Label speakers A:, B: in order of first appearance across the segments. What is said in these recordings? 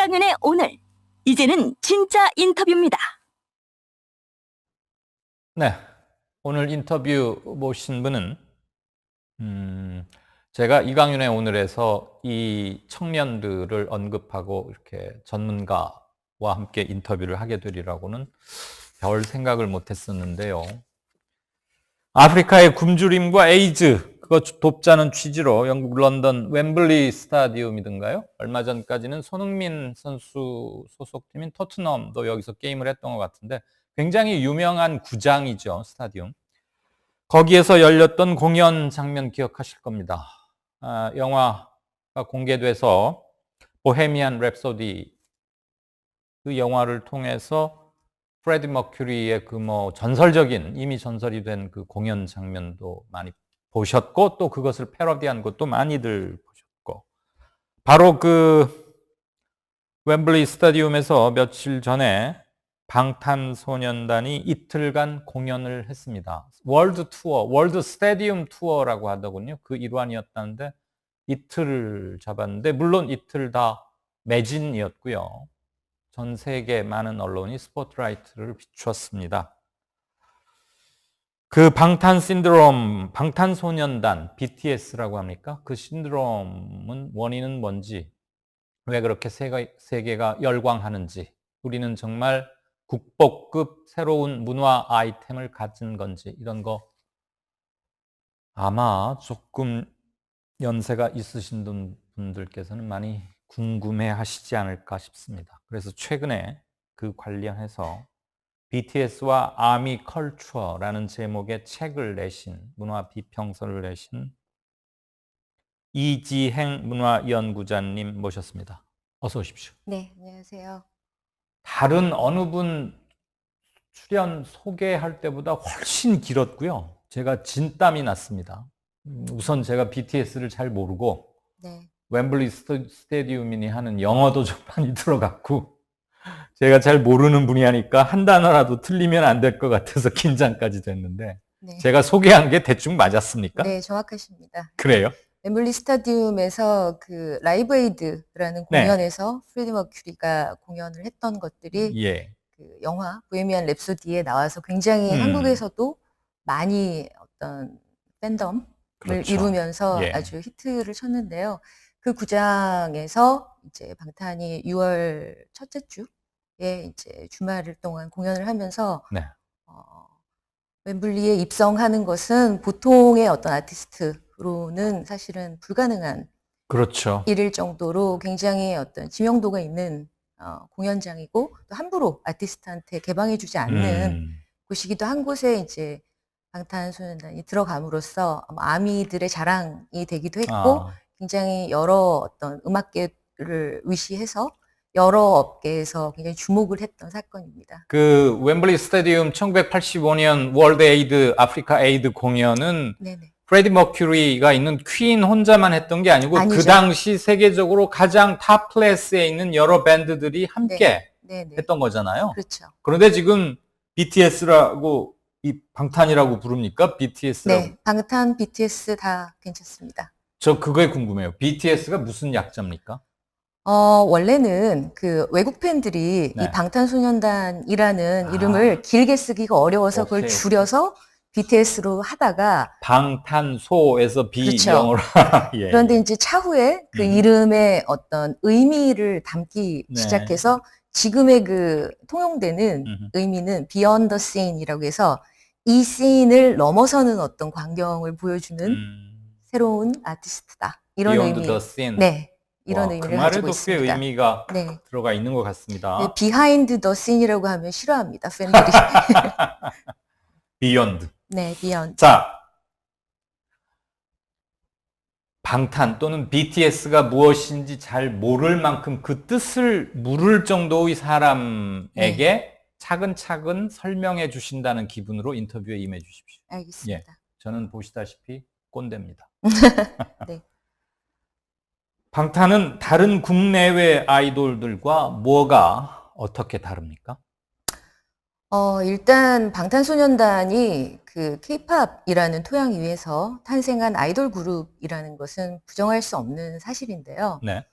A: 이강윤의 오늘, 이제는 진짜 인터뷰입니다.
B: 네, 오늘 인터뷰 모신 분은 제가 이강윤의 오늘에서 이 청년들을 언급하고 이렇게 전문가와 함께 인터뷰를 하게 되리라고는 별 생각을 못했었는데요. 아프리카의 굶주림과 에이즈, 그거 돕자는 취지로 영국 런던 웸블리 스타디움이던가요? 얼마 전까지는 손흥민 선수 소속팀인 토트넘도 여기서 게임을 했던 것 같은데 굉장히 유명한 구장이죠, 스타디움. 거기에서 열렸던 공연 장면 기억하실 겁니다. 영화가 공개돼서 보헤미안 랩소디, 그 영화를 통해서 프레디 머큐리의 그 전설적인, 이미 전설이 된 그 공연 장면도 많이 보셨고, 또 그것을 패러디한 것도 많이들 보셨고, 바로 그 웸블리 스타디움에서 며칠 전에 방탄소년단이 이틀간 공연을 했습니다. 월드 투어, 월드 스타디움 투어라고 하더군요. 그 일환이었다는데 이틀을 잡았는데, 물론 이틀 다 매진이었고요. 전 세계 많은 언론이 스포트라이트를 비추었습니다. 그 방탄 신드롬, 방탄소년단, BTS라고 합니까? 그 신드롬은 원인은 뭔지, 왜 그렇게 세계가 열광하는지, 우리는 정말 국보급 새로운 문화 아이템을 가진 건지, 이런 거 아마 조금 연세가 있으신 분들께서는 많이 궁금해 하시지 않을까 싶습니다. 그래서 최근에 그 관련해서 BTS와 아미 컬처라는 제목의 책을 내신, 문화 비평서를 내신 이지행 문화연구자님 모셨습니다. 어서 오십시오.
C: 네, 안녕하세요.
B: 다른 어느 분 출연 소개할 때보다 훨씬 길었고요. 제가 진땀이 났습니다. 우선 제가 BTS를 잘 모르고
C: 네.
B: 웸블리 스타디움이니 하는 영어도 좀 많이 들어갔고, 제가 잘 모르는 분이 하니까 한 단어라도 틀리면 안 될 것 같아서 긴장까지 됐는데,
C: 네.
B: 제가 소개한 게 대충 맞았습니까?
C: 네, 정확하십니다.
B: 그래요?
C: 웸블리 스타디움에서 그 라이브 에이드라는
B: 네.
C: 공연에서 프레디 머큐리가 공연을 했던 것들이
B: 예.
C: 그 영화 보헤미안 랩소디에 나와서 굉장히 한국에서도 많이 어떤 팬덤을
B: 그렇죠.
C: 이루면서
B: 예.
C: 아주 히트를 쳤는데요. 그 구장에서 이제 방탄이 6월 첫째 주에 이제 주말 동안 공연을 하면서
B: 네.
C: 웸블리에 입성하는 것은 보통의 어떤 아티스트로는 사실은 불가능한
B: 그렇죠.
C: 일일 정도로 굉장히 어떤 지명도가 있는 공연장이고, 또 함부로 아티스트한테 개방해주지 않는 곳이기도 한 곳에 이제 방탄소년단이 들어감으로써 아미들의 자랑이 되기도 했고, 굉장히 여러 어떤 음악계를 위시해서 여러 업계에서 굉장히 주목을 했던 사건입니다.
B: 그 웸블리 스타디움 1985년 월드 에이드, 아프리카 에이드 공연은
C: 네네.
B: 프레디 머큐리가 있는 퀸 혼자만 했던 게 아니고
C: 아니죠.
B: 그 당시 세계적으로 가장 탑 클래스에 있는 여러 밴드들이 함께
C: 네네.
B: 했던 거잖아요.
C: 그렇죠.
B: 그런데 지금 BTS라고, 이 방탄이라고 부릅니까? BTS라고.
C: 네, 방탄, BTS 다 괜찮습니다.
B: 저 그거에 궁금해요. BTS가 무슨 약자입니까?
C: 원래는 그 외국 팬들이
B: 네.
C: 이 방탄소년단이라는 이름을 길게 쓰기가 어려워서 그걸
B: 오케이.
C: 줄여서 BTS로 하다가,
B: 방탄소에서
C: 그렇죠.
B: 비영어로. 예.
C: 그런데 이제 차후에 그 이름의 어떤 의미를 담기
B: 네.
C: 시작해서 지금의 그 통용되는 의미는 Beyond the Scene이라고 해서 이 씬을 넘어서는 어떤 광경을 보여주는 새로운 아티스트다. 이런
B: Beyond
C: 의미.
B: the Scene.
C: 네. 이런
B: 와,
C: 의미를
B: 그
C: 가지고
B: 말에도 꽤
C: 있습니다.
B: 의미가
C: 네.
B: 들어가 있는 것 같습니다.
C: 네, Behind the Scene이라고 하면 싫어합니다, 팬들이.
B: Beyond.
C: 네, Beyond.
B: 자, 방탄 또는 BTS가 무엇인지 잘 모를 만큼 그 뜻을 물을 정도의 사람에게 차근차근 설명해 주신다는 기분으로 인터뷰에 임해 주십시오.
C: 알겠습니다.
B: 저는 보시다시피 꼰대입니다.
C: 네.
B: 방탄은 다른 국내외 아이돌들과 뭐가 어떻게 다릅니까?
C: 일단 방탄소년단이 그 K-팝이라는 토양 위에서 탄생한 아이돌 그룹이라는 것은 부정할 수 없는 사실인데요.
B: 네.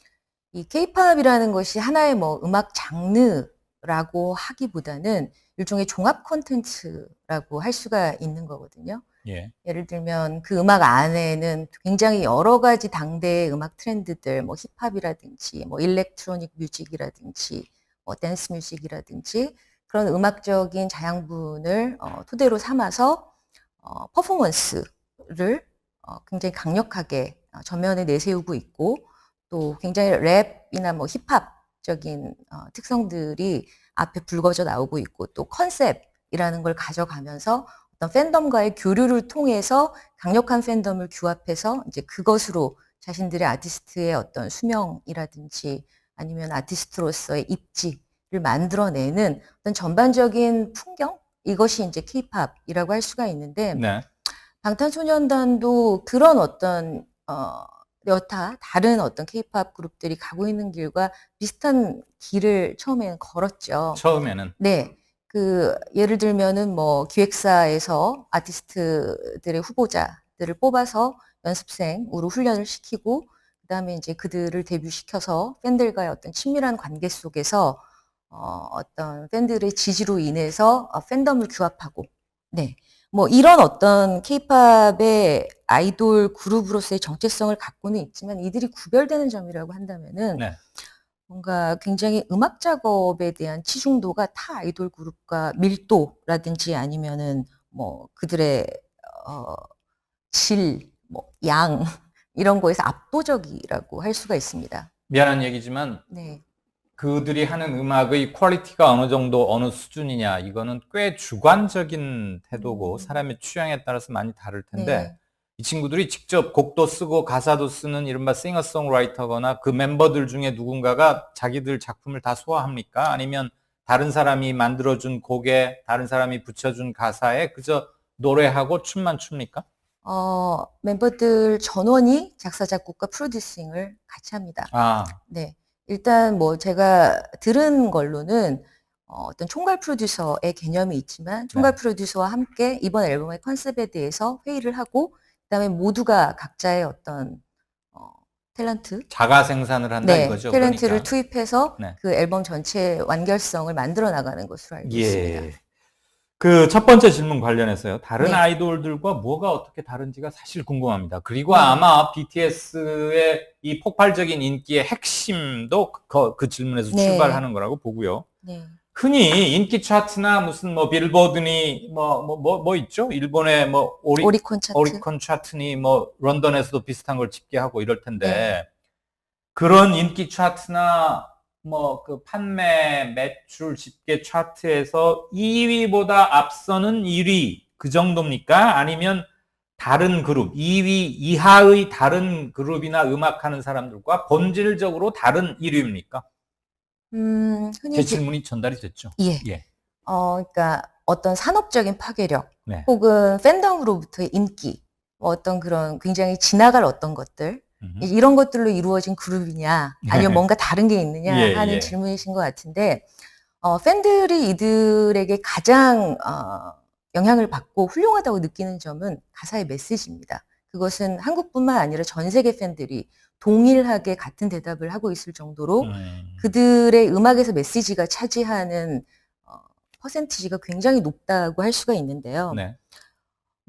C: 이 케이팝이라는 것이 하나의 뭐 음악 장르라고 하기보다는 일종의 종합 콘텐츠라고 할 수가 있는 거거든요.
B: 예.
C: 예를 들면 그 음악 안에는 굉장히 여러 가지 당대의 음악 트렌드들, 뭐 힙합이라든지, 뭐 일렉트로닉 뮤직이라든지, 뭐 댄스 뮤직이라든지 그런 음악적인 자양분을 토대로 삼아서 퍼포먼스를 굉장히 강력하게 전면에 내세우고 있고 또 굉장히 랩이나 뭐 힙합적인 특성들이 앞에 불거져 나오고 있고 또 컨셉이라는 걸 가져가면서 어떤 팬덤과의 교류를 통해서 강력한 팬덤을 규합해서 이제 그것으로 자신들의 아티스트의 어떤 수명이라든지 아니면 아티스트로서의 입지를 만들어내는 어떤 전반적인 풍경? 이것이 이제 케이팝이라고 할 수가 있는데
B: 네.
C: 방탄소년단도 그런 어떤 여타 다른 어떤 케이팝 그룹들이 가고 있는 길과 비슷한 길을 처음에는 걸었죠.
B: 처음에는.
C: 네. 예를 들면은 뭐 기획사에서 아티스트들의 후보자들을 뽑아서 연습생으로 훈련을 시키고 그다음에 이제 그들을 데뷔시켜서 팬들과의 어떤 친밀한 관계 속에서 어떤 팬들의 지지로 인해서 팬덤을 규합하고 네. 뭐 이런 어떤 케이팝의 아이돌 그룹으로서의 정체성을 갖고는 있지만 이들이 구별되는 점이라고 한다면은
B: 네.
C: 뭔가 굉장히 음악 작업에 대한 치중도가 타 아이돌 그룹과 밀도라든지 아니면은 뭐 그들의 질, 뭐 양 이런 거에서 압도적이라고 할 수가 있습니다.
B: 미안한 얘기지만
C: 네.
B: 그들이 하는 음악의 퀄리티가 어느 정도 어느 수준이냐 이거는 꽤 주관적인 태도고 사람의 취향에 따라서 많이 다를 텐데
C: 네.
B: 이 친구들이 직접 곡도 쓰고 가사도 쓰는 이른바 싱어송라이터거나 그 멤버들 중에 누군가가 자기들 작품을 다 소화합니까? 아니면 다른 사람이 만들어준 곡에 다른 사람이 붙여준 가사에 그저 노래하고 춤만 춥니까?
C: 멤버들 전원이 작사, 작곡과 프로듀싱을 같이 합니다.
B: 아,
C: 네. 일단 뭐 제가 들은 걸로는 어떤 총괄 프로듀서의 개념이 있지만 총괄
B: 네.
C: 프로듀서와 함께 이번 앨범의 컨셉에 대해서 회의를 하고 그다음에 모두가 각자의 어떤 탤런트,
B: 자가 생산을 한다
C: 네,
B: 이거죠.
C: 탤런트를
B: 그러니까.
C: 투입해서
B: 네.
C: 그 앨범 전체의 완결성을 만들어 나가는 것으로 알고 있습니다.
B: 예. 그 첫 번째 질문 관련해서요. 다른
C: 네.
B: 아이돌들과 뭐가 어떻게 다른지가 사실 궁금합니다. 그리고
C: 네.
B: 아마 BTS의 이 폭발적인 인기의 핵심도 그 질문에서
C: 네.
B: 출발하는 거라고 보고요.
C: 네.
B: 흔히 인기 차트나 무슨 뭐 빌보드니 뭐 있죠? 일본의 뭐
C: 오리콘 차트.
B: 오리콘 차트니 뭐 런던에서도 비슷한 걸 집계하고 이럴 텐데
C: 네.
B: 그런 인기 차트나 뭐 그 판매 매출 집계 차트에서 2위보다 앞서는 1위 그 정도입니까? 아니면 다른 그룹 2위 이하의 다른 그룹이나 음악하는 사람들과 본질적으로 다른 1위입니까?
C: 흔히
B: 제 질문이 전달이 됐죠.
C: 예.
B: 예.
C: 그러니까 어떤 산업적인 파괴력
B: 네.
C: 혹은 팬덤으로부터의 인기, 뭐 어떤 그런 굉장히 지나갈 어떤 것들
B: 음흠.
C: 이런 것들로 이루어진 그룹이냐 아니면 뭔가 다른 게 있느냐
B: 예,
C: 하는
B: 예.
C: 질문이신 것 같은데 팬들이 이들에게 가장 영향을 받고 훌륭하다고 느끼는 점은 가사의 메시지입니다. 그것은 한국뿐만 아니라 전 세계 팬들이 동일하게 같은 대답을 하고 있을 정도로 그들의 음악에서 메시지가 차지하는 퍼센티지가 굉장히 높다고 할 수가 있는데요.
B: 네.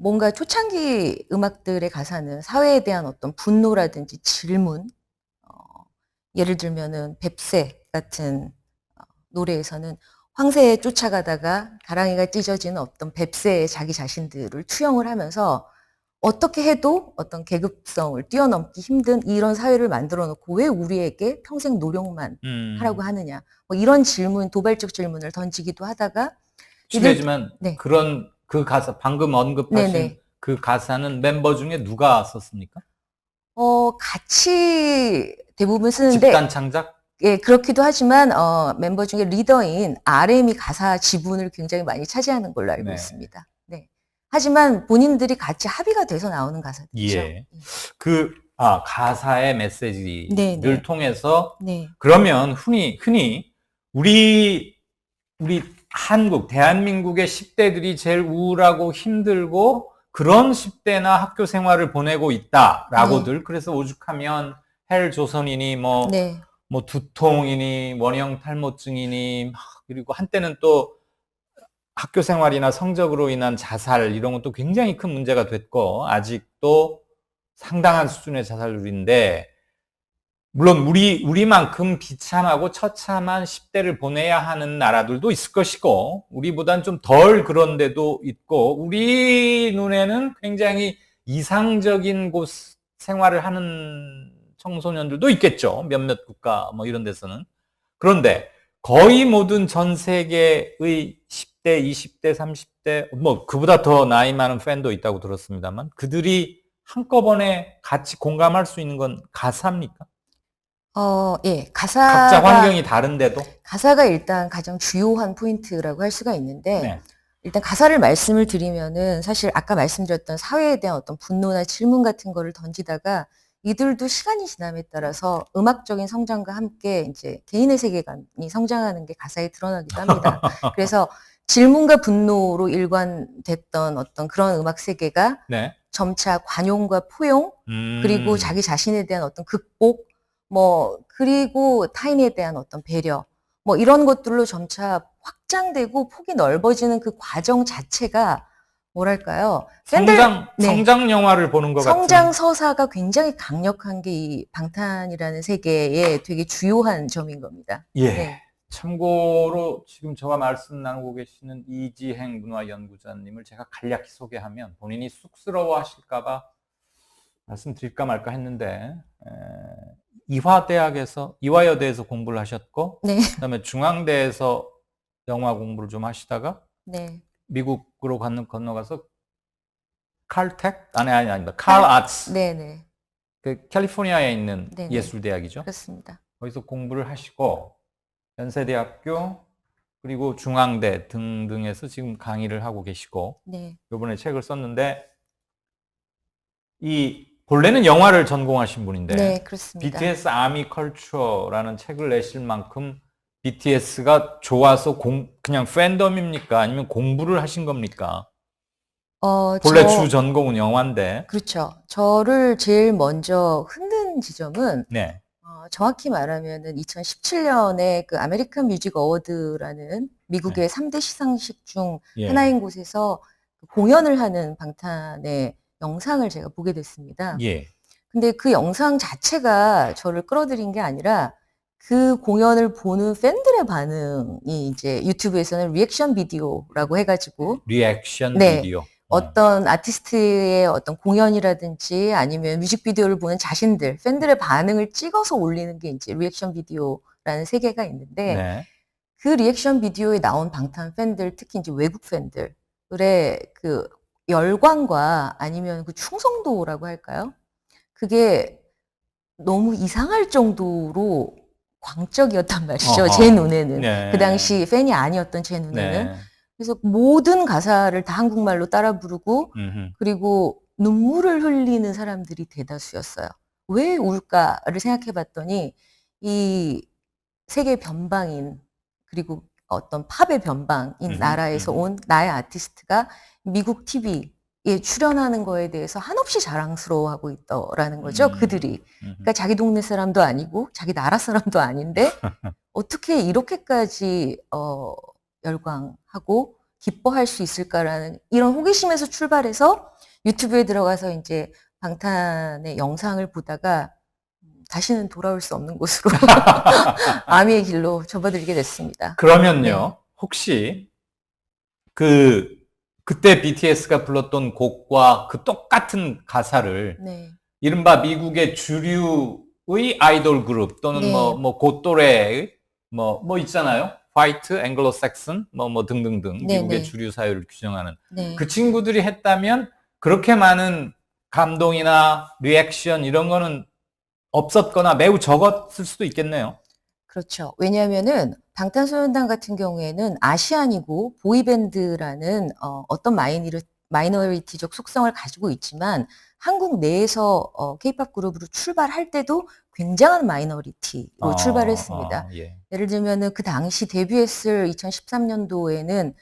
C: 뭔가 초창기 음악들의 가사는 사회에 대한 어떤 분노라든지 질문, 예를 들면은 뱁새 같은 노래에서는 황새에 쫓아가다가 가랑이가 찢어지는 어떤 뱁새의 자기 자신들을 투영을 하면서 어떻게 해도 어떤 계급성을 뛰어넘기 힘든 이런 사회를 만들어 놓고 왜 우리에게 평생 노력만 하라고 하느냐. 뭐 이런 질문, 도발적 질문을 던지기도 하다가
B: 실례지만
C: 네.
B: 그런 그 가사 방금 언급하신
C: 네네.
B: 그 가사는 멤버 중에 누가 썼습니까?
C: 같이 대부분 쓰는데
B: 집단 창작?
C: 예, 그렇기도 하지만 멤버 중에 리더인 RM이 가사 지분을 굉장히 많이 차지하는 걸로 알고
B: 네.
C: 있습니다. 네. 하지만 본인들이 같이 합의가 돼서 나오는 가사들이죠.
B: 예. 가사의 메시지를
C: 네.
B: 통해서
C: 네.
B: 그러면 흔히 우리 한국 대한민국의 10대들이 제일 우울하고 힘들고 그런 10대나 학교 생활을 보내고 있다라고들 그래서 오죽하면 헬조선이니 뭐
C: 네.
B: 뭐 두통이니 원형 탈모증이니 그리고 한때는 또 학교 생활이나 성적으로 인한 자살 이런 것도 굉장히 큰 문제가 됐고 아직도 상당한 수준의 자살률인데 물론 우리만큼 비참하고 처참한 10대를 보내야 하는 나라들도 있을 것이고 우리보단 좀 덜 그런 데도 있고 우리 눈에는 굉장히 이상적인 곳 생활을 하는 청소년들도 있겠죠. 몇몇 국가 뭐 이런 데서는. 그런데 거의 모든 전 세계의 10대, 20대, 30대 뭐 그보다 더 나이 많은 팬도 있다고 들었습니다만 그들이 한꺼번에 같이 공감할 수 있는 건 가사입니까?
C: 예,
B: 각자 환경이 다른데도?
C: 가사가 일단 가장 주요한 포인트라고 할 수가 있는데,
B: 네.
C: 일단 가사를 말씀을 드리면은 사실 아까 말씀드렸던 사회에 대한 어떤 분노나 질문 같은 거를 던지다가 이들도 시간이 지남에 따라서 음악적인 성장과 함께 이제 개인의 세계관이 성장하는 게 가사에 드러나기도 합니다. 그래서 질문과 분노로 일관됐던 어떤 그런 음악 세계가
B: 네.
C: 점차 관용과 포용, 그리고 자기 자신에 대한 어떤 극복, 그리고 타인에 대한 어떤 배려, 이런 것들로 점차 확장되고 폭이 넓어지는 그 과정 자체가 뭐랄까요?
B: 성장 영화를 보는 것 같은.
C: 성장 서사가 굉장히 강력한 게 이 방탄이라는 세계의 되게 주요한 점인 겁니다.
B: 예.
C: 네.
B: 참고로 지금 저와 말씀 나누고 계시는 이지행 문화연구자님을 제가 간략히 소개하면 본인이 쑥스러워 하실까봐 말씀드릴까 말까 했는데, 이화여대에서 공부를 하셨고,
C: 네.
B: 그다음에 중앙대에서 영화 공부를 좀 하시다가,
C: 네.
B: 미국으로 건너가서 칼텍? 아닙니다. 칼 아츠.
C: 네네.
B: 그 캘리포니아에 있는
C: 네네.
B: 예술대학이죠.
C: 그렇습니다.
B: 거기서 공부를 하시고, 연세대학교, 그리고 중앙대 등등에서 지금 강의를 하고 계시고,
C: 네.
B: 이번에 책을 썼는데, 본래는 영화를 전공하신 분인데,
C: 네, 그렇습니다.
B: BTS 아미 컬처라는 책을 내실 만큼 BTS가 좋아서 그냥 팬덤입니까? 아니면 공부를 하신 겁니까? 본래 주 전공은 영화인데.
C: 그렇죠. 저를 제일 먼저 흔든 지점은
B: 네.
C: 정확히 말하면은 2017년에 그 아메리칸 뮤직 어워드라는 미국의 3대 시상식 중 하나인 곳에서 공연을 하는 방탄의 영상을 제가 보게 됐습니다.
B: 예.
C: 근데 그 영상 자체가 저를 끌어들인 게 아니라 그 공연을 보는 팬들의 반응이 이제 유튜브에서는 리액션 비디오라고 해가지고
B: 리액션
C: 네.
B: 비디오.
C: 어떤 아티스트의 어떤 공연이라든지 아니면 뮤직비디오를 보는 자신들, 팬들의 반응을 찍어서 올리는 게 이제 리액션 비디오라는 세계가 있는데
B: 네.
C: 그 리액션 비디오에 나온 방탄 팬들, 특히 이제 외국 팬들의 그 열광과 아니면 그 충성도라고 할까요? 그게 너무 이상할 정도로 광적이었단 말이죠. 제 눈에는.
B: 네.
C: 그 당시 팬이 아니었던 제 눈에는.
B: 네.
C: 그래서 모든 가사를 다 한국말로 따라 부르고 그리고 눈물을 흘리는 사람들이 대다수였어요. 왜 울까를 생각해 봤더니 이 세계 변방인 그리고 어떤 팝의 변방인 나라에서 온 나의 아티스트가 미국 TV에 출연하는 거에 대해서 한없이 자랑스러워하고 있더라는 거죠. 그들이. 그러니까 자기 동네 사람도 아니고 자기 나라 사람도 아닌데 어떻게 이렇게까지 열광하고 기뻐할 수 있을까라는 이런 호기심에서 출발해서 유튜브에 들어가서 이제 방탄의 영상을 보다가 다시는 돌아올 수 없는 곳으로 아미의 길로 접어들게 됐습니다.
B: 그러면요,
C: 네.
B: 혹시 그때 BTS가 불렀던 곡과 그 똑같은 가사를
C: 네.
B: 이른바 미국의 주류의 아이돌 그룹 또는
C: 네.
B: 고또래의 있잖아요. 화이트, 앵글로색슨, 등등등
C: 네,
B: 미국의
C: 네.
B: 주류 사회를 규정하는
C: 네.
B: 그 친구들이 했다면 그렇게 많은 감동이나 리액션 이런 거는 없었거나 매우 적었을 수도 있겠네요.
C: 그렇죠. 왜냐하면은 방탄소년단 같은 경우에는 아시안이고 보이밴드라는 어떤 마이너리티적 속성을 가지고 있지만 한국 내에서 K-팝 그룹으로 출발할 때도 굉장한 마이너리티로 출발했습니다.
B: 예.
C: 예를 들면은 그 당시 데뷔했을 2013년도에는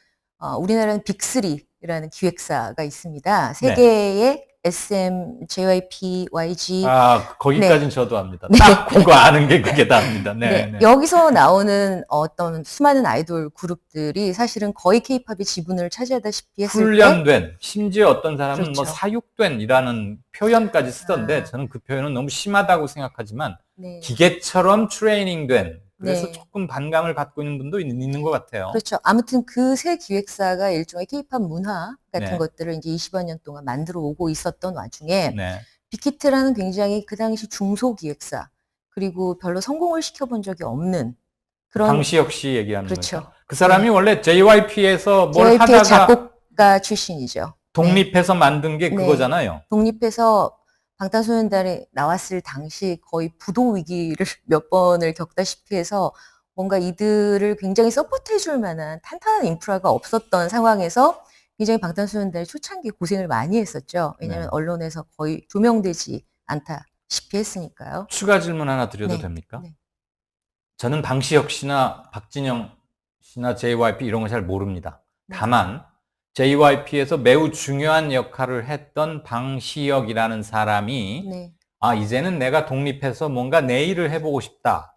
C: 우리나라는 빅3라는 기획사가 있습니다. 세 개의 SM, JYP, YG.
B: 거기까지는 저도 압니다.
C: 네.
B: 딱 그거 아는 게 그게 다입니다. 네, 네.
C: 여기서 나오는 어떤 수많은 아이돌 그룹들이 사실은 거의 케이팝의 지분을 차지하다시피 했을 때
B: 훈련된, 심지어 어떤 사람은
C: 그렇죠.
B: 사육된이라는 표현까지 쓰던데 저는 그 표현은 너무 심하다고 생각하지만
C: 네.
B: 기계처럼 트레이닝된, 그래서
C: 네.
B: 조금 반감을 갖고 있는 분도 있는 것 같아요.
C: 그렇죠. 아무튼 그 새 기획사가 일종의 케이팝 문화 같은
B: 네.
C: 것들을 이제 20여 년 동안 만들어 오고 있었던 와중에
B: 네.
C: 빅히트라는 굉장히 그 당시 중소 기획사, 그리고 별로 성공을 시켜본 적이 없는 그런
B: 방시혁 씨 얘기하는
C: 그렇죠.
B: 거죠. 그 사람이 원래 JYP에서 뭘
C: JYP의
B: 하다가
C: 작곡가 출신이죠.
B: 독립해서 만든 게
C: 네.
B: 그거잖아요.
C: 독립해서 방탄소년단이 나왔을 당시 거의 부도 위기를 몇 번을 겪다시피 해서 뭔가 이들을 굉장히 서포트해줄 만한 탄탄한 인프라가 없었던 상황에서 굉장히 방탄소년단이 초창기 고생을 많이 했었죠. 왜냐하면
B: 네.
C: 언론에서 거의 조명되지 않다시피 했으니까요.
B: 추가 질문 하나 드려도
C: 네.
B: 됩니까?
C: 네.
B: 저는 방시혁 씨나 박진영 씨나 JYP 이런 거 잘 모릅니다.
C: 네.
B: 다만 JYP에서 매우 중요한 역할을 했던 방시혁이라는 사람이
C: 네.
B: 이제는 내가 독립해서 뭔가 내 일을 해보고 싶다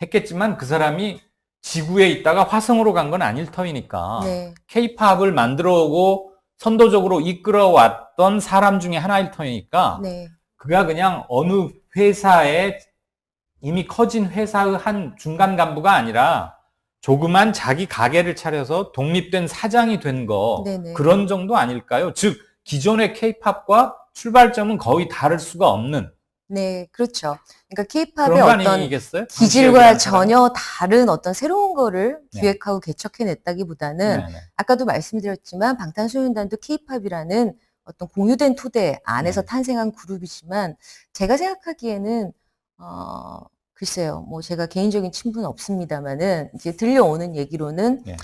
B: 했겠지만 그 사람이 지구에 있다가 화성으로 간 건 아닐 터이니까
C: 네.
B: K-팝을 만들어 오고 선도적으로 이끌어 왔던 사람 중에 하나일 터이니까
C: 네.
B: 그가 그냥 어느 회사에 이미 커진 회사의 한 중간 간부가 아니라 조그만 자기 가게를 차려서 독립된 사장이 된 거
C: 네네.
B: 그런 정도 아닐까요? 즉 기존의 K-팝과 출발점은 거의 다를 수가 없는
C: 네, 그렇죠. 그러니까
B: 그런
C: 케이팝의
B: 거
C: 어떤
B: 아니겠어요?
C: 기질과
B: 방시혁이라는 사람은?
C: 전혀 다른 어떤 새로운 거를
B: 네.
C: 기획하고 개척해냈다기보다는
B: 네네.
C: 아까도 말씀드렸지만 방탄소년단도 케이팝이라는 어떤 공유된 토대 안에서
B: 네.
C: 탄생한 그룹이지만 제가 생각하기에는 글쎄요, 뭐 제가 개인적인 친분은 없습니다만은 이제 들려오는 얘기로는
B: 네.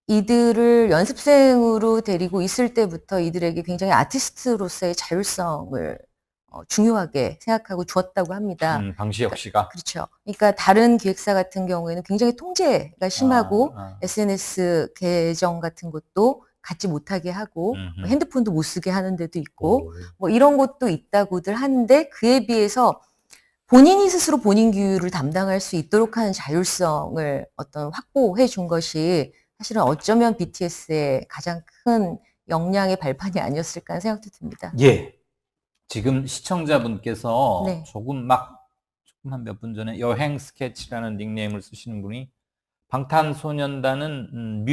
C: 이들을 연습생으로 데리고 있을 때부터 이들에게 굉장히 아티스트로서의 자율성을 중요하게 생각하고 주었다고 합니다.
B: 방시혁 씨가
C: 그렇죠. 그러니까 다른 기획사 같은 경우에는 굉장히 통제가 심하고
B: 아.
C: SNS 계정 같은 것도 갖지 못하게 하고
B: 음흠.
C: 뭐 핸드폰도 못 쓰게 하는 데도 있고
B: 오.
C: 뭐 이런 것도 있다고들 하는데 그에 비해서 본인이 스스로 본인 규율을 담당할 수 있도록 하는 자율성을 어떤 확보해 준 것이 사실은 어쩌면 BTS의 가장 큰 역량의 발판이 아니었을까 하는 생각도 듭니다.
B: 예. 지금 시청자분께서
C: 네.
B: 조금 한 몇 분 전에 여행 스케치라는 닉네임을 쓰시는 분이 방탄소년단은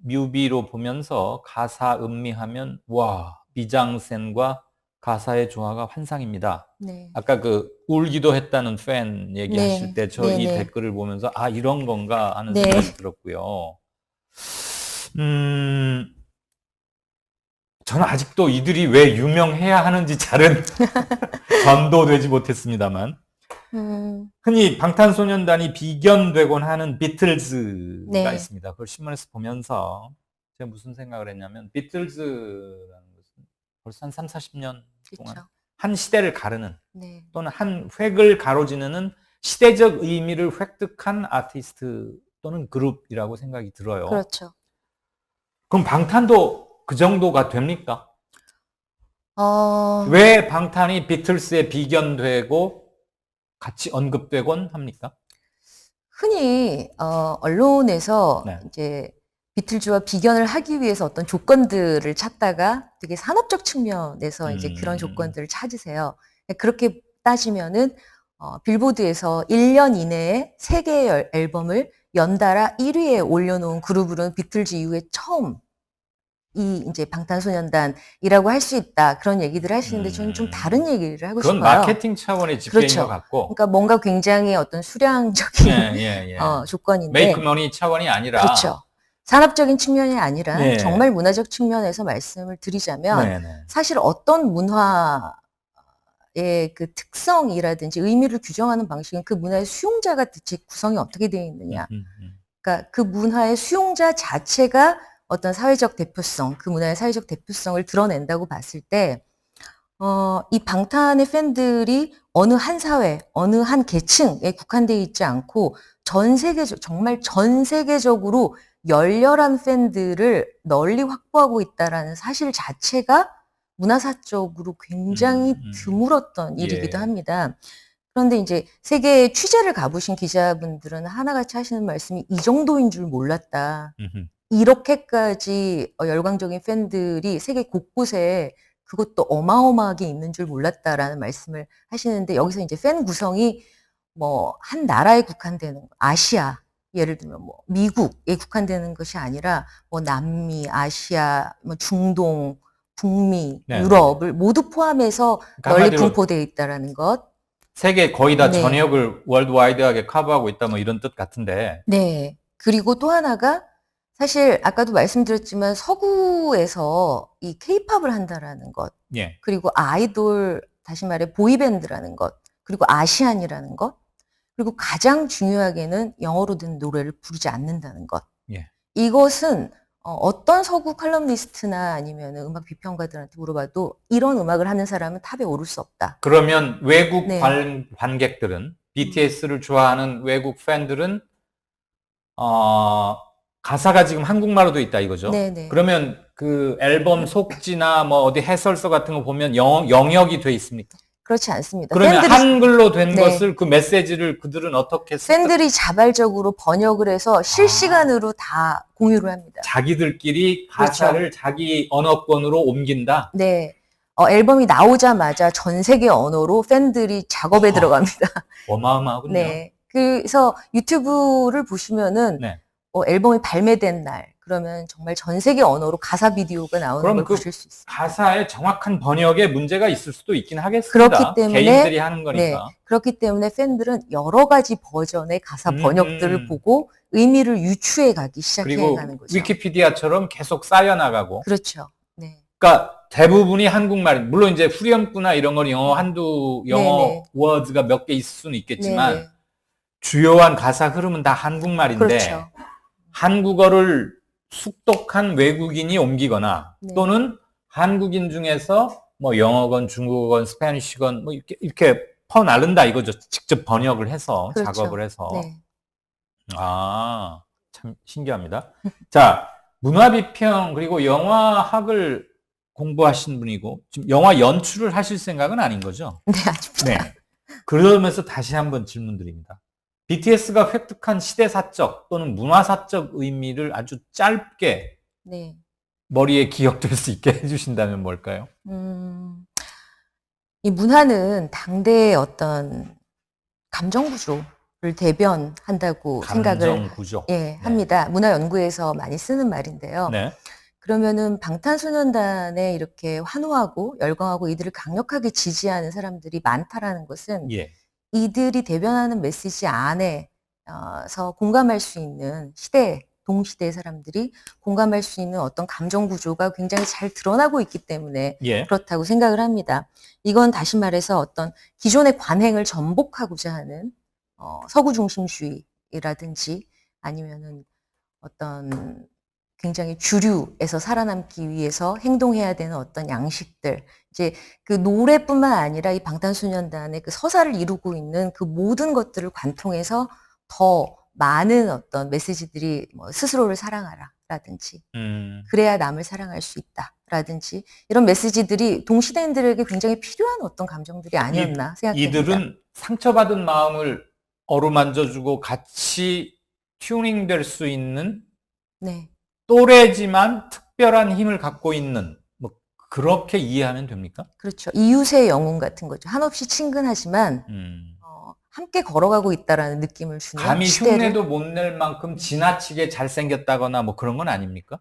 B: 뮤비로 보면서 가사 음미하면 와 미장센과 가사의 조화가 환상입니다.
C: 네.
B: 아까 그 울기도 했다는 팬 얘기하실
C: 네.
B: 때 저 이
C: 네네.
B: 댓글을 보면서 이런 건가 하는
C: 네.
B: 생각이 들었고요. 저는 아직도 이들이 왜 유명해야 하는지 잘은 전도되지 못했습니다만 흔히 방탄소년단이 비견되곤 하는 비틀즈가
C: 네.
B: 있습니다. 그걸 신문에서 보면서 제가 무슨 생각을 했냐면 비틀즈라는 것은 벌써 한 3, 40년 동안
C: 그렇죠.
B: 한 시대를 가르는
C: 네.
B: 또는 한 획을 가로지르는 시대적 의미를 획득한 아티스트 또는 그룹이라고 생각이 들어요.
C: 그렇죠.
B: 그럼 방탄도 그 정도가 됩니까?
C: 어,
B: 왜 방탄이 비틀스에 비견되고 같이 언급되곤 합니까?
C: 흔히 언론에서
B: 네.
C: 이제 비틀즈와 비견을 하기 위해서 어떤 조건들을 찾다가 되게 산업적 측면에서 이제 그런 조건들을 찾으세요. 그렇게 따지면은 빌보드에서 1년 이내에 3개의 앨범을 연달아 1위에 올려놓은 그룹으로는 비틀즈 이후에 처음 이 이제 방탄소년단이라고 할 수 있다. 그런 얘기들을 하시는데 저는 좀 다른 얘기를 하고
B: 그건
C: 싶어요.
B: 마케팅 차원의 집계인
C: 그렇죠.
B: 것 같고
C: 그러니까 뭔가 굉장히 어떤 수량적인
B: 예.
C: 조건인데
B: 메이크 머니 차원이 아니라
C: 그렇죠. 산업적인 측면이 아니라
B: 네.
C: 정말 문화적 측면에서 말씀을 드리자면
B: 네네.
C: 사실 어떤 문화의 그 특성이라든지 의미를 규정하는 방식은 그 문화의 수용자가 대체 구성이 어떻게 되어 있느냐. 그러니까 그 문화의 수용자 자체가 어떤 사회적 대표성, 그 문화의 사회적 대표성을 드러낸다고 봤을 때, 이 방탄의 팬들이 어느 한 사회, 어느 한 계층에 국한되어 있지 않고 정말 전 세계적으로 열렬한 팬들을 널리 확보하고 있다라는 사실 자체가 문화사적으로 굉장히 드물었던
B: 예.
C: 일이기도 합니다. 그런데 이제 세계 취재를 가보신 기자분들은 하나같이 하시는 말씀이 이 정도인 줄 몰랐다. 이렇게까지 열광적인 팬들이 세계 곳곳에 그것도 어마어마하게 있는 줄 몰랐다라는 말씀을 하시는데 여기서 이제 팬 구성이 뭐 한 나라에 국한되는 아시아 예를 들면 뭐 미국에 국한되는 것이 아니라 뭐 남미, 아시아, 뭐 중동, 북미,
B: 네.
C: 유럽을 모두 포함해서
B: 그러니까
C: 널리
B: 한마디로
C: 분포되어 있다라는 것.
B: 세계 거의 다
C: 네.
B: 전역을 월드와이드하게 커버하고 있다 뭐 이런 뜻 같은데.
C: 네. 그리고 또 하나가 사실 아까도 말씀드렸지만 서구에서 이 케이팝을 한다라는 것,
B: 예.
C: 그리고 아이돌, 다시 말해 보이밴드라는 것, 그리고 아시안이라는 것, 그리고 가장 중요하게는 영어로 된 노래를 부르지 않는다는 것.
B: 예.
C: 이것은 어떤 서구 칼럼니스트나 아니면 음악 비평가들한테 물어봐도 이런 음악을 하는 사람은 탑에 오를 수 없다.
B: 그러면 외국
C: 네.
B: 관객들은 BTS를 좋아하는 외국 팬들은 가사가 지금 한국말로도 있다 이거죠.
C: 네네.
B: 그러면 그 앨범 속지나 뭐 어디 해설서 같은 거 보면 영역이 돼 있습니까?
C: 그렇지 않습니다.
B: 그러면 한글로 된
C: 네.
B: 것을 그 메시지를 그들은 어떻게
C: 팬들이 자발적으로 번역을 해서 실시간으로 다 공유를 합니다.
B: 자기들끼리 가사를
C: 그렇죠.
B: 자기 언어권으로 옮긴다?
C: 네. 앨범이 나오자마자 전 세계 언어로 팬들이 작업에 들어갑니다.
B: 어마어마하군요.
C: 네. 그래서 유튜브를 보시면은
B: 네.
C: 앨범이 발매된 날 그러면 정말 전 세계 언어로 가사 비디오가 나오는
B: 그럼
C: 걸
B: 그
C: 보실 수 있어요.
B: 가사의 정확한 번역에 문제가 있을 수도 있긴 하겠습니다.
C: 그렇기 때문에
B: 개인들이 하는
C: 네.
B: 거니까.
C: 그렇기 때문에 팬들은 여러 가지 버전의 가사 번역들을 보고 의미를 유추해 가기 시작해
B: 그리고
C: 가는 거죠.
B: 위키피디아처럼 계속 쌓여나가고.
C: 그렇죠. 네.
B: 그러니까 대부분이 한국말, 물론 이제 후렴구나 이런 건 영어 영어
C: 네네.
B: 워드가 몇 개 있을 수는 있겠지만
C: 네네.
B: 주요한 가사 흐름은 다 한국말인데
C: 그렇죠.
B: 한국어를 숙독한 외국인이 옮기거나
C: 네.
B: 또는 한국인 중에서 뭐 영어건 중국어건 스페니쉬건 뭐 이렇게 퍼나른다 이거죠. 직접 번역을 해서
C: 그렇죠.
B: 작업을 해서.
C: 네.
B: 아, 참 신기합니다. 자, 문화비평 그리고 영화학을 공부하신 분이고 지금 영화 연출을 하실 생각은 아닌 거죠?
C: 네, 아닙니다.
B: 네. 그러면서 다시 한번 질문드립니다. BTS가 획득한 시대사적 또는 문화사적 의미를 아주 짧게
C: 네.
B: 머리에 기억될 수 있게 해주신다면 뭘까요?
C: 이 문화는 당대의 어떤 감정 구조를 대변한다고 생각을
B: 감정 구조.
C: 예, 합니다. 문화 연구에서 많이 쓰는 말인데요.
B: 네.
C: 그러면은 방탄소년단에 이렇게 환호하고 열광하고 이들을 강력하게 지지하는 사람들이 많다라는 것은
B: 예.
C: 이들이 대변하는 메시지 안에서 공감할 수 있는 동시대의 사람들이 공감할 수 있는 어떤 감정 구조가 굉장히 잘 드러나고 있기 때문에
B: 예.
C: 그렇다고 생각을 합니다. 이건 다시 말해서 어떤 기존의 관행을 전복하고자 하는 서구 중심주의라든지 아니면은 어떤 굉장히 주류에서 살아남기 위해서 행동해야 되는 어떤 양식들, 이제 그 노래뿐만 아니라 이 방탄소년단의 그 서사를 이루고 있는 그 모든 것들을 관통해서 더 많은 어떤 메시지들이 뭐 스스로를 사랑하라라든지 그래야 남을 사랑할 수 있다라든지 이런 메시지들이 동시대인들에게 굉장히 필요한 어떤 감정들이 아니었나 생각됩니다.
B: 이들은 상처받은 마음을 어루만져주고 같이 튜닝될 수 있는
C: 네.
B: 또래지만 특별한 힘을 갖고 있는 뭐 그렇게 이해하면 됩니까?
C: 그렇죠. 이웃의 영웅 같은 거죠. 한없이 친근하지만 함께 걸어가고 있다라는 느낌을 주는
B: 감히
C: 시대를.
B: 흉내도 못 낼 만큼 지나치게 잘생겼다거나 뭐 그런 건 아닙니까?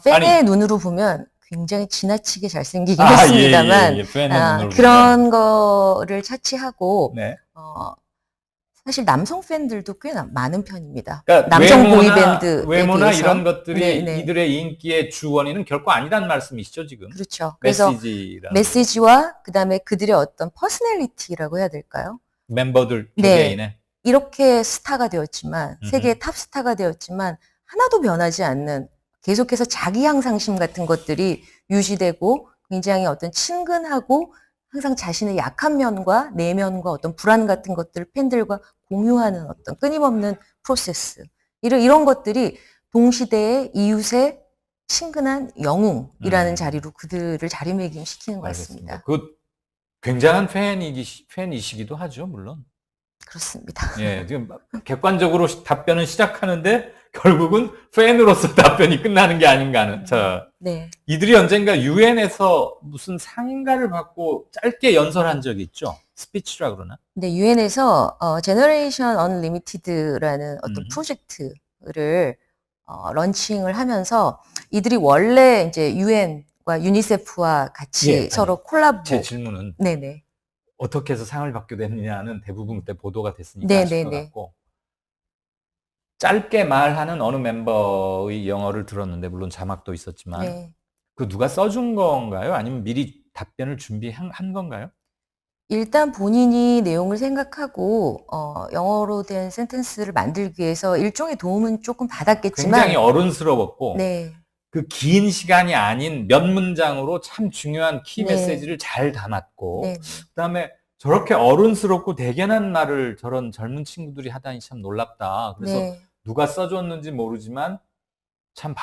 C: 팬의 눈으로 보면 굉장히 지나치게 잘생기긴
B: 예,
C: 했습니다만
B: 팬의 눈으로
C: 그런 거를 차치하고
B: 네.
C: 사실 남성 팬들도 꽤 많은 편입니다.
B: 그러니까
C: 남성 보이밴드
B: 외모나
C: 비해서.
B: 이런 것들이
C: 네네.
B: 이들의 인기의 주원인은 결코 아니란 말씀이시죠 지금?
C: 그렇죠. 그래서 메시지와 그다음에 그들의 어떤 퍼스널리티라고 해야 될까요?
B: 멤버들
C: 네.
B: 개개인의
C: 이렇게 스타가 되었지만 세계의 탑 스타가 되었지만 하나도 변하지 않는 계속해서 자기 향상심 같은 것들이 유지되고 굉장히 어떤 친근하고 항상 자신의 약한 면과 내면과 어떤 불안 같은 것들을 팬들과 공유하는 어떤 끊임없는 프로세스. 이런 것들이 동시대의 이웃의 친근한 영웅이라는 자리로 그들을 자리매김시키는 것
B: 알겠습니다.
C: 같습니다.
B: 그 굉장한 팬이시기도 하죠, 물론.
C: 그렇습니다.
B: 예, 지금 객관적으로 답변은 시작하는데 결국은 팬으로서 답변이 끝나는 게 아닌가 하는.
C: 네.
B: 이들이 언젠가 유엔에서 무슨 상가를 받고 짧게 연설한 적이 있죠. 스피치라 그러나?
C: 근데 유엔에서 제너레이션 언리미티드라는 어떤 프로젝트를 런칭을 하면서 이들이 원래 이제 유엔과 유니세프와 같이 서로 콜라보.
B: 제 질문은
C: 네네.
B: 어떻게 해서 상을 받게 됐느냐는 대부분 그때 보도가 됐으니까
C: 네네네.
B: 아실 것 같고, 짧게 말하는 어느 멤버의 영어를 들었는데 물론 자막도 있었지만
C: 네.
B: 그 누가 써준 건가요? 아니면 미리 답변을 준비한 건가요?
C: 일단 본인이 내용을 생각하고 영어로 된 센텐스를 만들기 위해서 일종의 도움은 조금 받았겠지만
B: 굉장히 어른스러웠고
C: 네.
B: 그 긴 시간이 아닌 몇 문장으로 참 중요한 키
C: 네.
B: 메시지를 잘 담았고
C: 네.
B: 그다음에 저렇게 어른스럽고 대견한 말을 저런 젊은 친구들이 하다니 참 놀랍다. 그래서
C: 네.
B: 누가 써줬는지 모르지만 참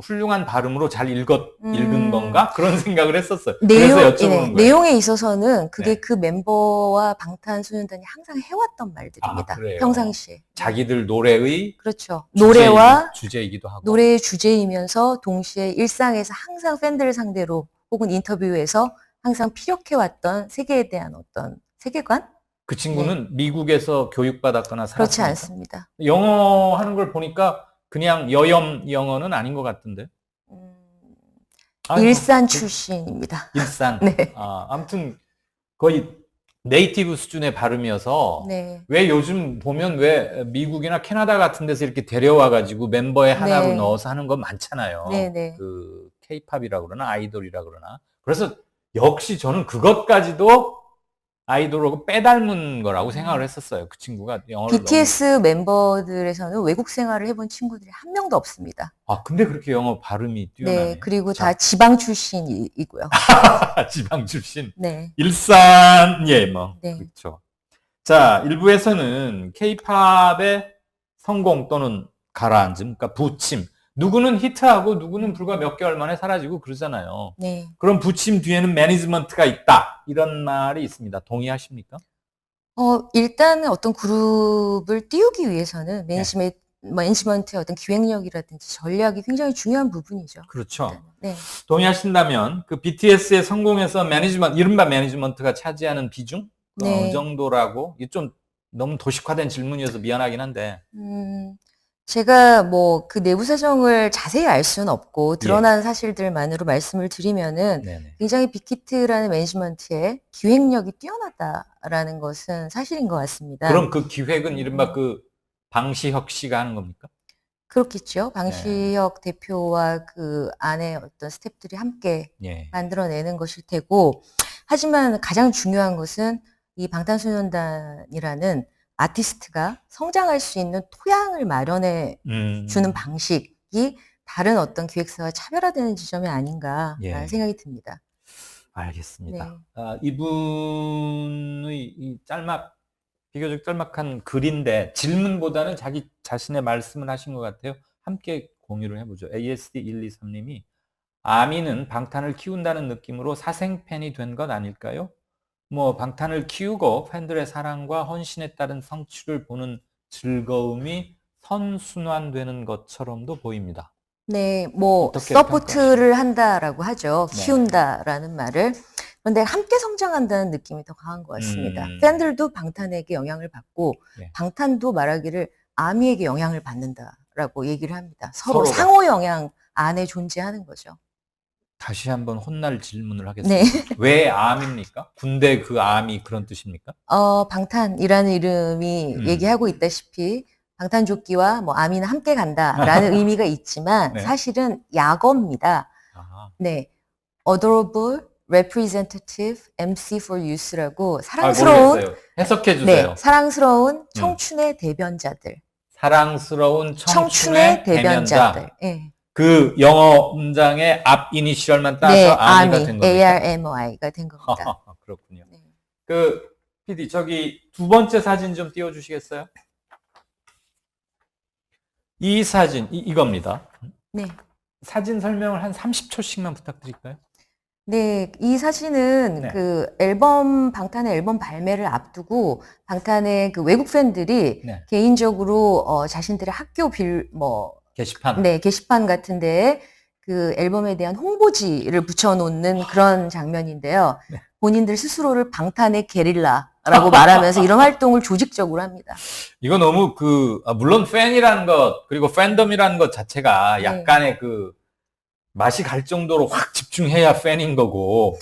B: 훌륭한 발음으로 잘 읽은 건가? 그런 생각을 했었어요. 그래서 여쭤보는 거예요.
C: 내용에 있어서는 그게
B: 네.
C: 그 멤버와 방탄소년단이 항상 해왔던 말들입니다.
B: 그래요?
C: 평상시에.
B: 자기들 노래의
C: 그렇죠. 노래와
B: 주제이기도 하고.
C: 노래의 주제이면서 동시에 일상에서 항상 팬들을 상대로 혹은 인터뷰에서 항상 피력해왔던 세계에 대한 어떤 세계관?
B: 그 친구는 미국에서 교육받았거나 살았습니까?
C: 그렇지 않습니다.
B: 영어 하는 걸 보니까 그냥 여염 영어는 아닌 것 같은데.
C: 일산 출신입니다.
B: 일산.
C: 네.
B: 아무튼 거의 네이티브 수준의 발음이어서
C: 네.
B: 왜 요즘 보면 왜 미국이나 캐나다 같은 데서 이렇게 데려와 가지고 멤버의 하나로
C: 네.
B: 넣어서 하는 건 많잖아요.
C: 네네.
B: 그 K-팝이라 그러나 아이돌이라 그러나. 그래서 역시 저는 그것까지도 아이돌하고 빼닮은 거라고 생각을 했었어요. 그 친구가 영어를
C: BTS 멤버들에서는 외국 생활을 해본 친구들이 한 명도 없습니다.
B: 근데 그렇게 영어 발음이 뛰어나네.
C: 네, 그리고 다 지방 출신이고요.
B: 지방 출신.
C: 네.
B: 일산, 뭐.
C: 네.
B: 그렇죠. 자, 일부에서는 K-팝의 성공 또는 가라앉음, 그러니까 부침. 누구는 히트하고 누구는 불과 몇 개월 만에 사라지고 그러잖아요.
C: 네.
B: 그럼 부침 뒤에는 매니지먼트가 있다. 이런 말이 있습니다. 동의하십니까?
C: 일단은 어떤 그룹을 띄우기 위해서는 매니지먼트의 어떤 기획력이라든지 전략이 굉장히 중요한 부분이죠.
B: 그렇죠.
C: 네.
B: 동의하신다면 그 BTS의 성공에서 이른바 매니지먼트가 차지하는 비중?
C: 네.
B: 어느 정도라고? 이게 좀 너무 도식화된 질문이어서 미안하긴 한데.
C: 제가 뭐 그 내부 사정을 자세히 알 수는 없고 드러난 사실들만으로 말씀을 드리면은
B: 네네.
C: 굉장히 빅히트라는 매니지먼트의 기획력이 뛰어나다라는 것은 사실인 것 같습니다.
B: 그럼 그 기획은 이른바 그 방시혁 씨가 하는 겁니까?
C: 그렇겠죠. 방시혁 대표와 그 안에 어떤 스태프들이 함께 만들어내는 것일 테고, 하지만 가장 중요한 것은 이 방탄소년단이라는 아티스트가 성장할 수 있는 토양을 마련해 주는 방식이 다른 어떤 기획사와 차별화되는 지점이 아닌가라는 생각이 듭니다.
B: 알겠습니다. 이분의 이 비교적 짤막한 글인데 질문보다는 자기 자신의 말씀을 하신 것 같아요. 함께 공유를 해보죠. ASD123님이 아미는 방탄을 키운다는 느낌으로 사생팬이 된 것 아닐까요? 뭐 방탄을 키우고 팬들의 사랑과 헌신에 따른 성취를 보는 즐거움이 선순환되는 것처럼도 보입니다.
C: 네, 뭐 서포트를 한다라고 하죠. 키운다라는 말을. 그런데 함께 성장한다는 느낌이 더 강한 것 같습니다. 팬들도 방탄에게 영향을 받고 방탄도 말하기를 아미에게 영향을 받는다라고 얘기를 합니다. 서로 상호 영향 안에 존재하는 거죠.
B: 다시 한번 혼날 질문을 하겠습니다. 왜 아미입니까? 군대 그 아미 그런 뜻입니까?
C: 방탄이라는 이름이 얘기하고 있다시피 방탄조끼와 뭐 아미는 함께 간다라는 의미가 있지만 사실은 약어입니다. 네, Adorable Representative MC for Youth라고 사랑스러운
B: 해석해 주세요.
C: 네, 사랑스러운 청춘의 대변자들.
B: 사랑스러운 청춘의 대변자들.
C: 네.
B: 그 영어 문장의 앞 이니셜만 따서 아미가 된 겁니다.
C: ARMY가 된 겁니다.
B: 그렇군요. 그 PD 저기 두 번째 사진 좀 띄워주시겠어요? 이 사진 이겁니다.
C: 네.
B: 사진 설명을 한 30초씩만 부탁드릴까요?
C: 네, 이 사진은
B: 네.
C: 그 방탄의 앨범 발매를 앞두고 방탄의 그 외국 팬들이
B: 네.
C: 개인적으로 자신들의 학교
B: 게시판.
C: 네, 게시판 같은 데에 그 앨범에 대한 홍보지를 붙여놓는 그런 장면인데요.
B: 네.
C: 본인들 스스로를 방탄의 게릴라라고 말하면서 이런 활동을 조직적으로 합니다.
B: 이거 너무 물론 팬이라는 것, 그리고 팬덤이라는 것 자체가
C: 네.
B: 약간의 맛이 갈 정도로 확 집중해야 팬인 거고,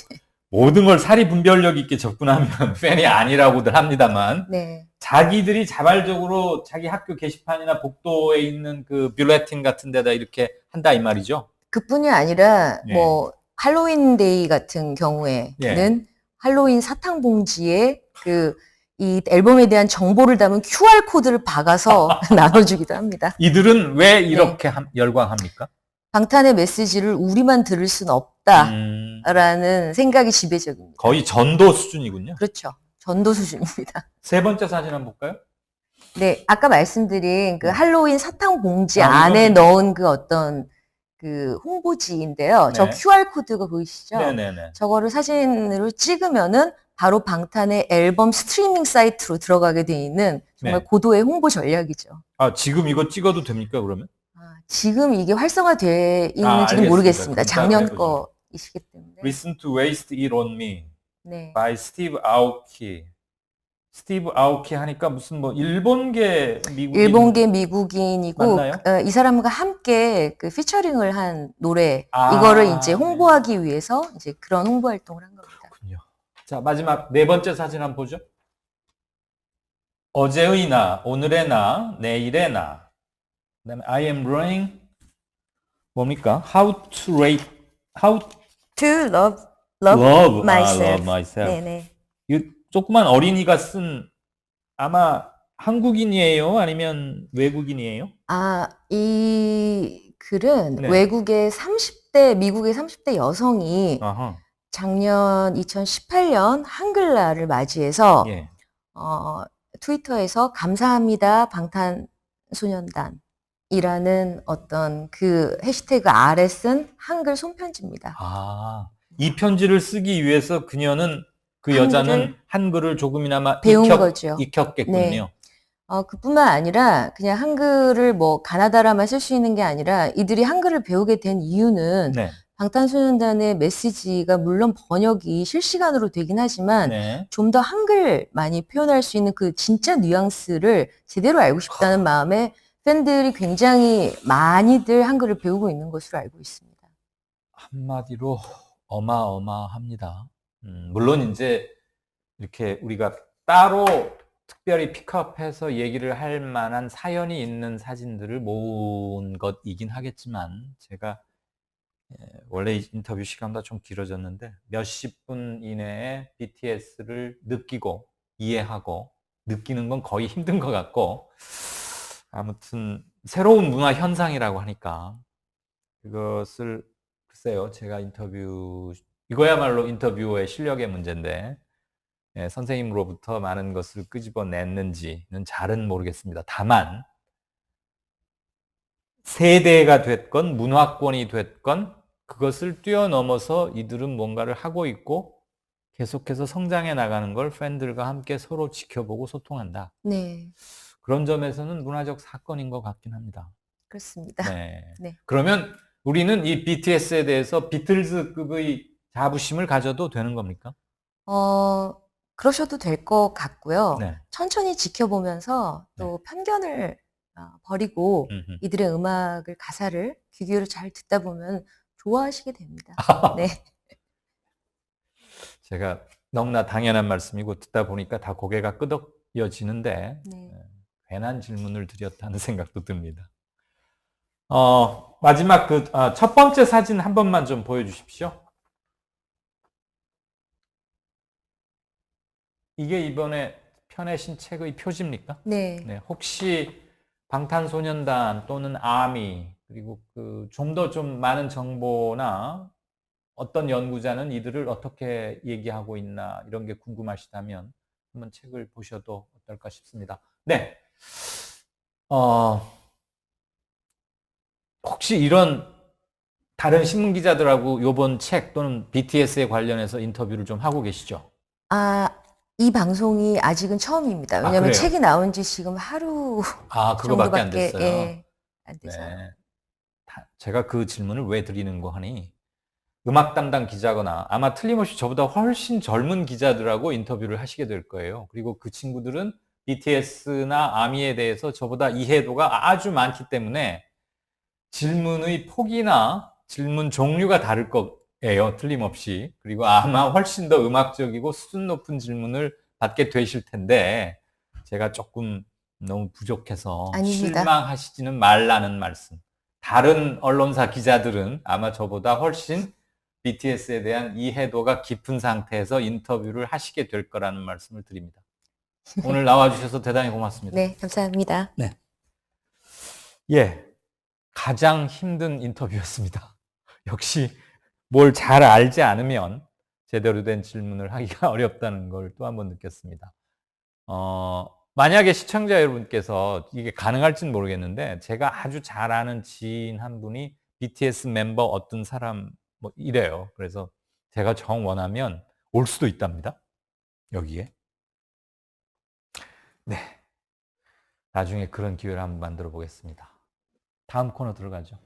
B: 모든 걸 사리 분별력 있게 접근하면 팬이 아니라고들 합니다만,
C: 네.
B: 자기들이 자발적으로 자기 학교 게시판이나 복도에 있는 그 뷰레틴 같은 데다 이렇게 한다 이 말이죠.
C: 그뿐이 아니라
B: 네.
C: 뭐 할로윈데이 같은 경우에는
B: 네.
C: 할로윈 사탕 봉지에 이 앨범에 대한 정보를 담은 QR 코드를 박아서 나눠주기도 합니다.
B: 이들은 왜 이렇게 열광합니까?
C: 방탄의 메시지를 우리만 들을 순 없다라는 생각이 지배적입니다.
B: 거의 전도 수준이군요.
C: 그렇죠. 전도 수준입니다.
B: 세 번째 사진 한번 볼까요?
C: 네, 아까 말씀드린 그
B: 네.
C: 할로윈 사탕 봉지
B: 아,
C: 안에
B: 이거는-
C: 넣은 그 어떤 그 홍보지인데요. 저
B: 네.
C: QR 코드가 보이시죠?
B: 네네네.
C: 저거를 사진으로 찍으면은 바로 방탄의 앨범 스트리밍 사이트로 들어가게 돼 있는 정말
B: 네.
C: 고도의 홍보 전략이죠.
B: 아, 지금 이거 찍어도 됩니까, 그러면?
C: 지금 이게 활성화되어 있는지는
B: 알겠습니다.
C: 모르겠습니다.
B: 그럼
C: 작년
B: 따로 해보죠.
C: 거이시기 때문에.
B: Listen to Waste It on Me
C: 네.
B: by Steve Aoki. 스티브 아오키 하니까 무슨 일본계 미국인.
C: 일본계 미국인이고
B: 맞나요?
C: 이 사람과 함께 그 피처링을 한 노래
B: 아,
C: 이거를 이제
B: 네.
C: 홍보하기 위해서 이제 그런 홍보 활동을 한 겁니다.
B: 그렇군요. 자, 마지막 네 번째 사진 한번 보죠. 어제의 나, 오늘의 나, 내일의 나. 그다음에 I am running 뭡니까? How to
C: To love
B: love
C: myself.
B: love myself.
C: 네네.
B: 이 조그만 어린이가 쓴 아마 한국인이에요? 아니면 외국인이에요?
C: 이 글은
B: 네.
C: 미국의 30대 여성이
B: 아하.
C: 작년 2018년 한글날을 맞이해서
B: 예.
C: 트위터에서 감사합니다 방탄소년단이라는 어떤 그 해시태그 아래 쓴 한글 손편지입니다.
B: 아, 이 편지를 쓰기 위해서 그녀는 그
C: 한글을
B: 여자는 한글을 조금이나마
C: 배운 거죠.
B: 익혔겠군요.
C: 네. 그뿐만 아니라 그냥 한글을 뭐 가나다라만 쓸 수 있는 게 아니라 이들이 한글을 배우게 된 이유는
B: 네.
C: 방탄소년단의 메시지가 물론 번역이 실시간으로 되긴 하지만
B: 네.
C: 좀 더 한글 많이 표현할 수 있는 그 진짜 뉘앙스를 제대로 알고 싶다는 마음에 팬들이 굉장히 많이들 한글을 배우고 있는 것으로 알고 있습니다.
B: 한마디로 어마어마합니다. 물론 이제 이렇게 우리가 따로 특별히 픽업해서 얘기를 할 만한 사연이 있는 사진들을 모은 것이긴 하겠지만 제가 원래 인터뷰 시간보다 좀 길어졌는데 몇십 분 이내에 BTS를 느끼고 이해하고 느끼는 건 거의 힘든 것 같고 아무튼 새로운 문화 현상이라고 하니까 그것을 글쎄요 제가 이거야말로 인터뷰의 실력의 문제인데 선생님으로부터 많은 것을 끄집어냈는지는 잘은 모르겠습니다. 다만 세대가 됐건 문화권이 됐건 그것을 뛰어넘어서 이들은 뭔가를 하고 있고 계속해서 성장해 나가는 걸 팬들과 함께 서로 지켜보고 소통한다.
C: 네,
B: 그런 점에서는 문화적 사건인 것 같긴 합니다.
C: 그렇습니다.
B: 네.
C: 네.
B: 그러면 우리는 이 BTS에 대해서 비틀즈급의 자부심을 가져도 되는 겁니까?
C: 그러셔도 될 것 같고요.
B: 네.
C: 천천히 지켜보면서 또 편견을 버리고
B: 음흠.
C: 이들의 음악을 가사를 귀 기울여 잘 듣다 보면 좋아하시게 됩니다. 네.
B: 제가 너무나 당연한 말씀이고 듣다 보니까 다 고개가 끄덕여지는데
C: 네.
B: 괜한 질문을 드렸다는 생각도 듭니다. 마지막 첫 번째 사진 한 번만 좀 보여주십시오. 이게 이번에 펴내신 책의 표지입니까?
C: 네.
B: 네, 혹시 방탄소년단 또는 아미 그리고 좀 더 좀 많은 정보나 어떤 연구자는 이들을 어떻게 얘기하고 있나 이런 게 궁금하시다면 한번 책을 보셔도 어떨까 싶습니다. 네. 혹시 이런 다른 신문 기자들하고 요번 책 또는 BTS에 관련해서 인터뷰를 좀 하고 계시죠?
C: 이 방송이 아직은 처음입니다. 왜냐하면
B: 그래요?
C: 책이 나온 지 지금 하루
B: 그거밖에 안
C: 정도밖에
B: 됐어요.
C: 예, 안 돼서.
B: 네. 제가 그 질문을 왜 드리는 거 하니, 음악 담당 기자거나 아마 틀림없이 저보다 훨씬 젊은 기자들하고 인터뷰를 하시게 될 거예요. 그리고 그 친구들은 BTS나 아미에 대해서 저보다 이해도가 아주 많기 때문에 질문의 폭이나 질문 종류가 다를 거예요. 틀림없이. 그리고 아마 훨씬 더 음악적이고 수준 높은 질문을 받게 되실 텐데 제가 조금 너무 부족해서
C: 아닙니다.
B: 실망하시지는 말라는 말씀. 다른 언론사 기자들은 아마 저보다 훨씬 BTS에 대한 이해도가 깊은 상태에서 인터뷰를 하시게 될 거라는 말씀을 드립니다. 오늘 나와주셔서 대단히 고맙습니다.
C: 네, 감사합니다.
B: 예, 가장 힘든 인터뷰였습니다. 역시 뭘 잘 알지 않으면 제대로 된 질문을 하기가 어렵다는 걸 또 한 번 느꼈습니다. 만약에 시청자 여러분께서 이게 가능할지는 모르겠는데 제가 아주 잘 아는 지인 한 분이 BTS 멤버 어떤 사람 뭐 이래요. 그래서 제가 정 원하면 올 수도 있답니다. 여기에. 네. 나중에 그런 기회를 한번 만들어 보겠습니다. 다음 코너 들어가죠.